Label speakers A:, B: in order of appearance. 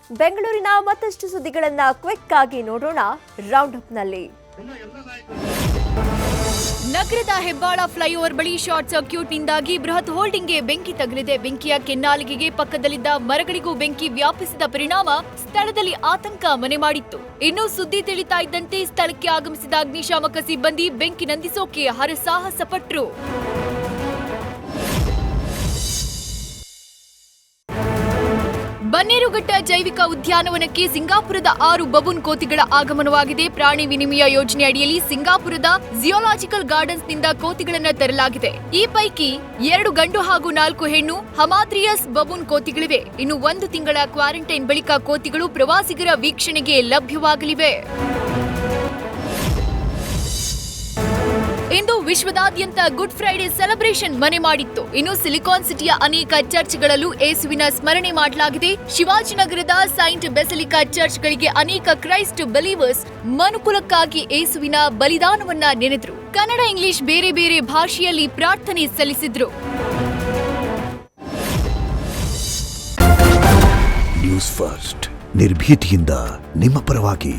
A: ಬೆಂಗಳೂರಿನ ಮತ್ತಷ್ಟು ಸುದ್ದಿಗಳನ್ನ ಕ್ವಿಕ್ ಆಗಿ ನೋಡೋಣ ರೌಂಡ್ ಅಪ್ನಲ್ಲಿ.
B: ನಗರದ ಹೆಬ್ಬಾಳ ಫ್ಲೈಓವರ್ ಬಳಿ ಶಾರ್ಟ್ ಸರ್ಕ್ಯೂಟ್ನಿಂದಾಗಿ ಬೃಹತ್ ಹೋಲ್ಡಿಂಗ್ಗೆ ಬೆಂಕಿ ತಗುಲಿದೆ. ಬೆಂಕಿಯ ಕೆನ್ನಾಲಿಗೆಗೆ ಪಕ್ಕದಲ್ಲಿದ್ದ ಮರಗಳಿಗೂ ಬೆಂಕಿ ವ್ಯಾಪಿಸಿದ ಪರಿಣಾಮ ಸ್ಥಳದಲ್ಲಿ ಆತಂಕ ಮನೆ ಮಾಡಿತ್ತು. ಇನ್ನು ಸುದ್ದಿ ತಿಳಿತಾ ಇದ್ದಂತೆ ಸ್ಥಳಕ್ಕೆ ಆಗಮಿಸಿದ ಅಗ್ನಿಶಾಮಕ ಸಿಬ್ಬಂದಿ ಬೆಂಕಿ ನಂದಿಸೋಕೆ ಹರಸಾಹಸ ಪಟ್ರು. ಬನ್ನೇರುಘಟ್ಟ ಜೈವಿಕ ಉದ್ಯಾನವನಕ್ಕೆ ಸಿಂಗಾಪುರದ 6 ಬಬೂನ್ ಕೋತಿಗಳ ಆಗಮನವಾಗಿದೆ. ಪ್ರಾಣಿ ವಿನಿಮಯ ಯೋಜನೆ ಅಡಿಯಲ್ಲಿ ಸಿಂಗಾಪುರದ ಜಿಯೋಲಾಜಿಕಲ್ ಗಾರ್ಡನ್ಸ್ನಿಂದ ಕೋತಿಗಳನ್ನು ತರಲಾಗಿದೆ. ಈ ಪೈಕಿ 2 ಗಂಡು ಹಾಗೂ 4 ಹೆಣ್ಣು ಹಮಾದ್ರಿಯಸ್ ಬಬೂನ್ ಕೋತಿಗಳಿವೆ. ಇನ್ನು 1 ತಿಂಗಳ ಕ್ವಾರಂಟೈನ್ ಬಳಿಕ ಕೋತಿಗಳು ಪ್ರವಾಸಿಗರ ವೀಕ್ಷಣೆಗೆ ಲಭ್ಯವಾಗಲಿವೆ. ಇಂದು ವಿಶ್ವದಾದ್ಯಂತ ಗುಡ್ ಫ್ರೈಡೆ ಸೆಲೆಬ್ರೇಷನ್ ಮನೆ ಮಾಡಿತ್ತು. ಇನ್ನು ಸಿಲಿಕಾನ್ ಸಿಟಿಯ ಅನೇಕ ಚರ್ಚ್ಗಳಲ್ಲೂ ಯೇಸುವಿನ ಸ್ಮರಣೆ ಮಾಡಲಾಗಿದೆ. ಶಿವಾಜಿನಗರದ ಸೈಂಟ್ ಬೆಸಿಲಿಕಾ ಚರ್ಚ್ಗಳಿಗೆ ಅನೇಕ ಕ್ರೈಸ್ಟ್ ಬಿಲೀವರ್ಸ್ ಮನುಕುಲಕ್ಕಾಗಿ ಯೇಸುವಿನ ಬಲಿದಾನವನ್ನ ನೆನೆದ್ರು. ಕನ್ನಡ, ಇಂಗ್ಲಿಷ್ ಬೇರೆ ಬೇರೆ ಭಾಷೆಯಲ್ಲಿ ಪ್ರಾರ್ಥನೆ ಸಲ್ಲಿಸಿದ್ರು.
C: ನ್ಯೂಸ್ ಫಸ್ಟ್ ನಿರ್ಭೀತಿಯಿಂದ ನಿಮ್ಮ ಪರವಾಗಿ.